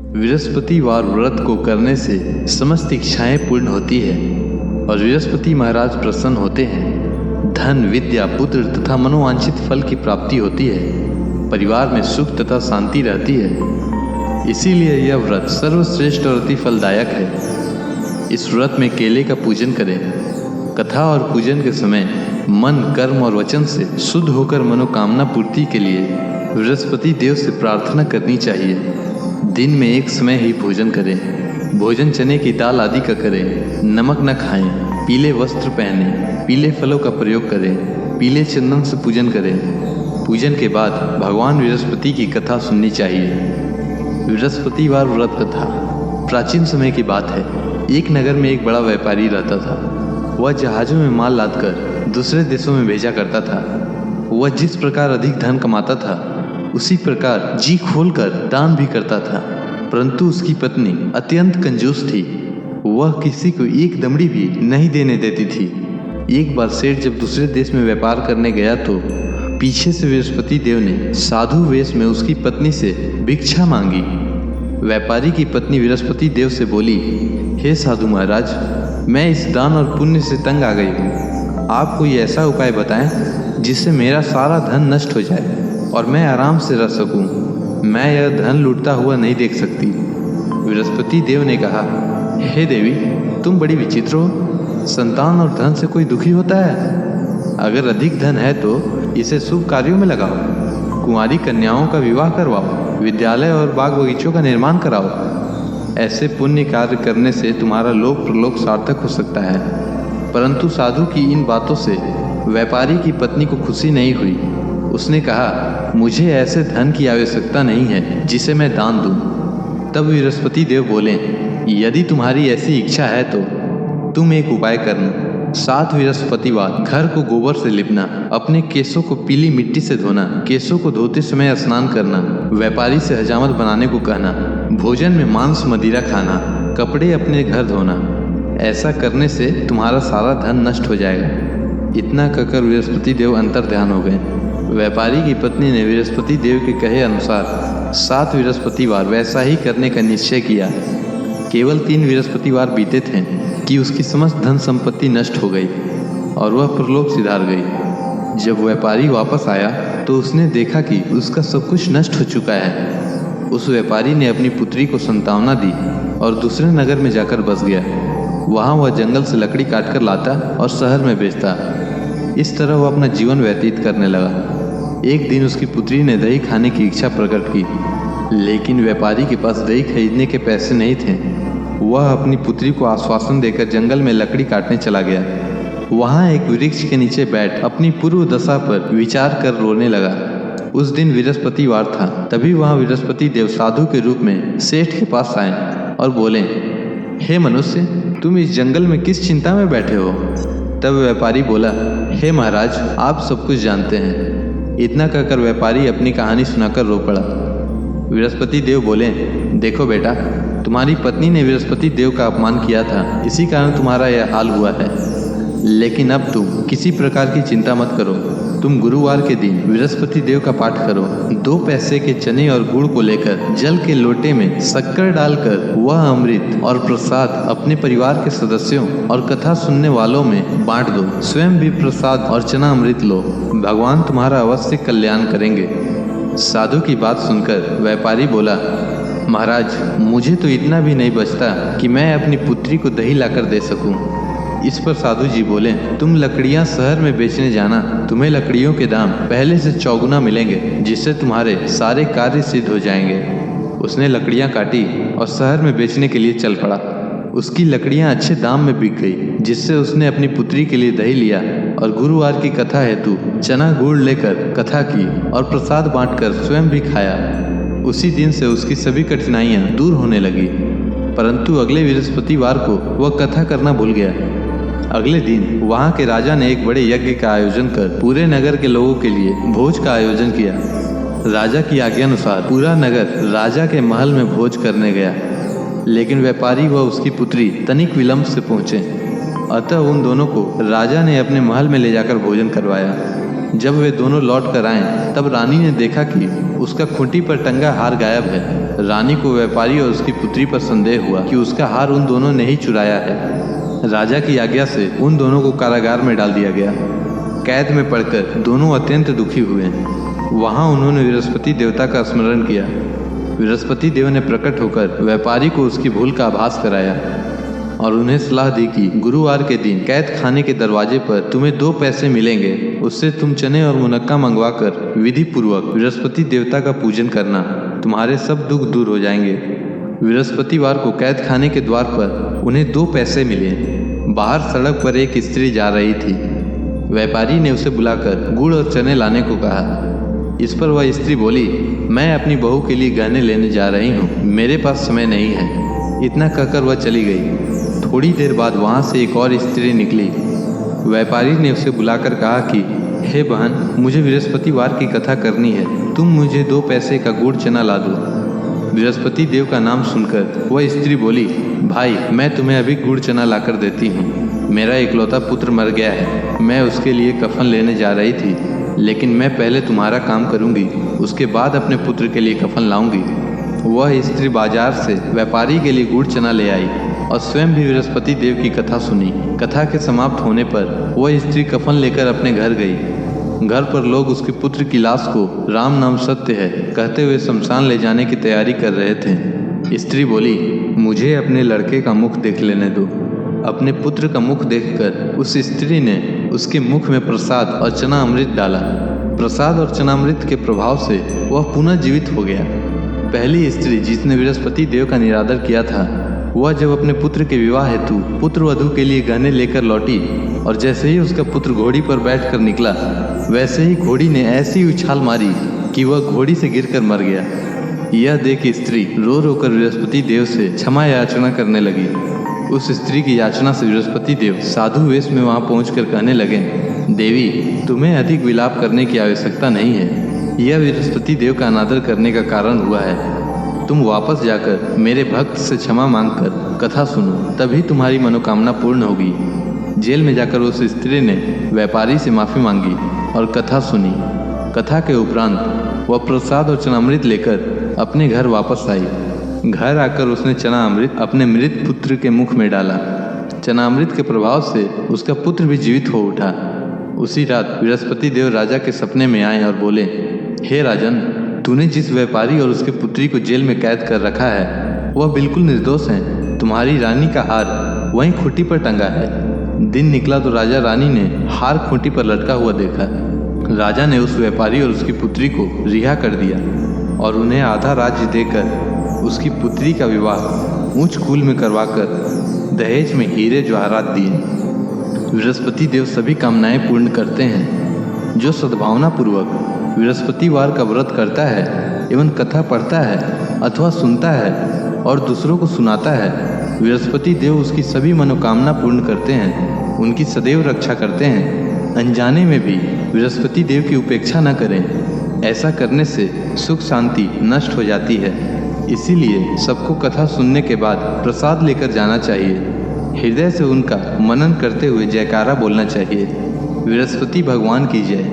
बृहस्पतिवार व्रत को करने से समस्त इच्छाएं पूर्ण होती है और बृहस्पति महाराज प्रसन्न होते हैं। धन, विद्या, पुत्र तथा मनोवांछित फल की प्राप्ति होती है। परिवार में सुख तथा शांति रहती है। इसीलिए यह व्रत सर्वश्रेष्ठ और अति फलदायक है। इस व्रत में केले का पूजन करें। कथा और पूजन के समय मन, कर्म और वचन से शुद्ध होकर मनोकामना पूर्ति के लिए बृहस्पति देव से प्रार्थना करनी चाहिए। दिन में एक समय ही भोजन करें। भोजन चने की दाल आदि का करें। नमक न खाएं। पीले वस्त्र पहनें। पीले फलों का प्रयोग करें। पीले चंदन से पूजन करें। पूजन के बाद भगवान बृहस्पति की कथा सुननी चाहिए। बृहस्पतिवार व्रत कथा प्राचीन समय की बात है। एक नगर में एक बड़ा व्यापारी रहता था। वह जहाज़ों में माल लादकर दूसरे देशों में भेजा करता था। वह जिस प्रकार अधिक धन कमाता था, उसी प्रकार जी खोलकर दान भी करता था। परंतु उसकी पत्नी अत्यंत कंजूस थी। वह किसी को एक दमड़ी भी नहीं देने देती थी। एक बार सेठ जब दूसरे देश में व्यापार करने गया तो पीछे से बृहस्पति देव ने साधु वेश में उसकी पत्नी से भिक्षा मांगी। व्यापारी की पत्नी बृहस्पति देव से बोली, हे साधु महाराज, मैं इस दान और पुण्य से तंग आ गई हूँ। आप कोई ऐसा उपाय बताएं जिससे मेरा सारा धन नष्ट हो जाए और मैं आराम से रह सकूं। मैं यह धन लूटता हुआ नहीं देख सकती। बृहस्पति देव ने कहा, हे देवी, तुम बड़ी विचित्र हो। संतान और धन से कोई दुखी होता है? अगर अधिक धन है तो इसे शुभ कार्यों में लगाओ। कुंवारी कन्याओं का विवाह करवाओ। विद्यालय और बाग बगीचों का निर्माण कराओ। ऐसे पुण्य कार्य करने से तुम्हारा लोक प्रलोक सार्थक हो सकता है। परंतु साधु की इन बातों से व्यापारी की पत्नी को खुशी नहीं हुई। उसने कहा, मुझे ऐसे धन की आवश्यकता नहीं है जिसे मैं दान दूं। तब बृहस्पति देव बोले, यदि तुम्हारी ऐसी इच्छा है तो तुम एक उपाय करना। 7 बृहस्पतिवार घर को गोबर से लिपना, अपने केसों को पीली मिट्टी से धोना, केसों को धोते समय स्नान करना, व्यापारी से हजामत बनाने को कहना, भोजन में मांस मदिरा खाना, कपड़े अपने घर धोना। ऐसा करने से तुम्हारा सारा धन नष्ट हो जाएगा। इतना कहकर बृहस्पति देव अंतर ध्यान हो गए। व्यापारी की पत्नी ने बृहस्पति देव के कहे अनुसार 7 बृहस्पतिवार वैसा ही करने का निश्चय किया। केवल 3 बृहस्पतिवार बीते थे कि उसकी समस्त धन संपत्ति नष्ट हो गई और वह परलोक सिधार गई। जब व्यापारी वापस आया तो उसने देखा कि उसका सब कुछ नष्ट हो चुका है। उस व्यापारी ने अपनी पुत्री को संतावना दी और दूसरे नगर में जाकर बस गया। वहाँ वह जंगल से लकड़ी काटकर लाता और शहर में बेचता। इस तरह वह अपना जीवन व्यतीत करने लगा। एक दिन उसकी पुत्री ने दही खाने की इच्छा प्रकट की, लेकिन व्यापारी के पास दही खरीदने के पैसे नहीं थे। वह अपनी पुत्री को आश्वासन देकर जंगल में लकड़ी काटने चला गया। वहाँ एक वृक्ष के नीचे बैठ अपनी पूर्व दशा पर विचार कर रोने लगा। उस दिन बृहस्पतिवार था। तभी वहाँ बृहस्पति देव साधु के रूप में सेठ के पास आए और बोले, हे मनुष्य, तुम इस जंगल में किस चिंता में बैठे हो? तब व्यापारी बोला, हे महाराज, आप सब कुछ जानते हैं। इतना कहकर व्यापारी अपनी कहानी सुनाकर रो पड़ा। बृहस्पति देव बोले, देखो बेटा, तुम्हारी पत्नी ने बृहस्पति देव का अपमान किया था, इसी कारण तुम्हारा यह हाल हुआ है। लेकिन अब तुम किसी प्रकार की चिंता मत करो। तुम गुरुवार के दिन बृहस्पति देव का पाठ करो। 2 पैसे के चने और गुड़ को लेकर जल के लोटे में शक्कर डालकर वह अमृत और प्रसाद अपने परिवार के सदस्यों और कथा सुनने वालों में बांट दो। स्वयं भी प्रसाद और चना अमृत लो। भगवान तुम्हारा अवश्य कल्याण करेंगे। साधु की बात सुनकर व्यापारी बोला, महाराज, मुझे तो इतना भी नहीं बचता कि मैं अपनी पुत्री को दही लाकर दे सकूं। इस पर साधु जी बोले, तुम लकड़ियां शहर में बेचने जाना। तुम्हें लकड़ियों के दाम पहले से चौगुना मिलेंगे, जिससे तुम्हारे सारे कार्य सिद्ध हो जाएंगे। उसने लकड़ियां काटी और शहर में बेचने के लिए चल पड़ा। उसकी लकड़ियां अच्छे दाम में बिक गई, जिससे उसने अपनी पुत्री के लिए दही लिया और गुरुवार की कथा हेतु चना गुड़ लेकर कथा की और प्रसाद बांटकर स्वयं भी खाया। उसी दिन से उसकी सभी कठिनाइयां दूर होने लगी। परंतु अगले बृहस्पतिवार को वह कथा करना भूल गया। अगले दिन वहाँ के राजा ने एक बड़े यज्ञ का आयोजन कर पूरे नगर के लोगों के लिए भोज का आयोजन किया। राजा की आज्ञा अनुसार पूरा नगर राजा के महल में भोज करने गया, लेकिन व्यापारी व उसकी पुत्री तनिक विलंब से पहुँचे। अतः उन दोनों को राजा ने अपने महल में ले जाकर भोजन करवाया। जब वे दोनों लौट कर आए तब रानी ने देखा कि उसका खूंटी पर टंगा हार गायब है। रानी को व्यापारी और उसकी पुत्री पर संदेह हुआ कि उसका हार उन दोनों ने ही चुराया है। राजा की आज्ञा से उन दोनों को कारागार में डाल दिया गया। कैद में पड़कर दोनों अत्यंत दुखी हुए। वहां उन्होंने बृहस्पति देवता का स्मरण किया। बृहस्पति देव ने प्रकट होकर व्यापारी को उसकी भूल का आभास कराया और उन्हें सलाह दी कि गुरुवार के दिन कैद खाने के दरवाजे पर तुम्हें 2 पैसे मिलेंगे, उससे तुम चने और मुनक्का मंगवाकर विधि पूर्वक बृहस्पति देवता का पूजन करना, तुम्हारे सब दुख दूर हो जाएंगे। बृहस्पतिवार को कैद खाने के द्वार पर उन्हें 2 पैसे मिले। बाहर सड़क पर एक स्त्री जा रही थी। व्यापारी ने उसे बुलाकर गुड़ और चने लाने को कहा। इस पर वह स्त्री बोली, मैं अपनी बहू के लिए गहने लेने जा रही हूँ, मेरे पास समय नहीं है। इतना कहकर वह चली गई। थोड़ी देर बाद वहाँ से एक और स्त्री निकली। व्यापारी ने उसे बुलाकर कहा कि हे बहन, मुझे बृहस्पतिवार की कथा करनी है, तुम मुझे 2 पैसे का गुड़ चना ला दो। बृहस्पति देव का नाम सुनकर वह स्त्री बोली, भाई मैं तुम्हें अभी गुड़ चना लाकर देती हूँ। मेरा इकलौता पुत्र मर गया है, मैं उसके लिए कफन लेने जा रही थी, लेकिन मैं पहले तुम्हारा काम करूँगी, उसके बाद अपने पुत्र के लिए कफन लाऊंगी। वह स्त्री बाजार से व्यापारी के लिए गुड़ चना ले आई और स्वयं भी बृहस्पति देव की कथा सुनी। कथा के समाप्त होने पर वह स्त्री कफन लेकर अपने घर गई। घर पर लोग उसके पुत्र की लाश को राम नाम सत्य है कहते हुए शमशान ले जाने की तैयारी कर रहे थे। स्त्री बोली, मुझे अपने लड़के का मुख देख लेने दो। अपने पुत्र का मुख देखकर उस स्त्री ने उसके मुख में प्रसाद और चना अमृत डाला। प्रसाद और चनामृत के प्रभाव से वह पुनः जीवित हो गया। पहली स्त्री जिसने बृहस्पति देव का निरादर किया था, वह जब अपने पुत्र के विवाह हेतु पुत्र वधू के लिए गहने लेकर लौटी और जैसे ही उसका पुत्र घोड़ी पर बैठकर निकला, वैसे ही घोड़ी ने ऐसी उछाल मारी कि वह घोड़ी से गिरकर मर गया। यह देख स्त्री रो रो कर बृहस्पति देव से क्षमा याचना करने लगी। उस स्त्री की याचना से बृहस्पति देव साधु वेश में वहां पहुंचकर कहने लगे, देवी तुम्हें अधिक विलाप करने की आवश्यकता नहीं है, यह बृहस्पति देव का अनादर करने का कारण हुआ है। तुम वापस जाकर मेरे भक्त से क्षमा मांगकर कथा सुनो, तभी तुम्हारी मनोकामना पूर्ण होगी। जेल में जाकर उस स्त्री ने व्यापारी से माफ़ी मांगी और कथा सुनी। कथा के उपरांत वह प्रसाद और चनामृत लेकर अपने घर वापस आई। घर आकर उसने चना अमृत अपने मृत पुत्र के मुख में डाला। चनामृत के प्रभाव से उसका पुत्र भी जीवित हो उठा। उसी रात बृहस्पति देव राजा के सपने में आए और बोले, हे राजन, तूने जिस व्यापारी और उसके पुत्री को जेल में कैद कर रखा है वह बिल्कुल निर्दोष है। तुम्हारी रानी का हार वहीं खूंटी पर टंगा है। दिन निकला तो राजा रानी ने हार खूंटी पर लटका हुआ देखा। राजा ने उस व्यापारी और उसकी पुत्री को रिहा कर दिया और उन्हें आधा राज्य देकर उसकी पुत्री का विवाह ऊंच कुल में करवाकर दहेज में हीरे जवाहरात दिए। बृहस्पति देव सभी कामनाएं पूर्ण करते हैं। जो सद्भावना पूर्वक बृहस्पतिवार का व्रत करता है एवं कथा पढ़ता है अथवा सुनता है और दूसरों को सुनाता है, बृहस्पति देव उसकी सभी मनोकामना पूर्ण करते हैं, उनकी सदैव रक्षा करते हैं। अनजाने में भी बृहस्पति देव की उपेक्षा न करें, ऐसा करने से सुख शांति नष्ट हो जाती है। इसीलिए सबको कथा सुनने के बाद प्रसाद लेकर जाना चाहिए। हृदय से उनका मनन करते हुए जयकारा बोलना चाहिए। बृहस्पति भगवान की जय।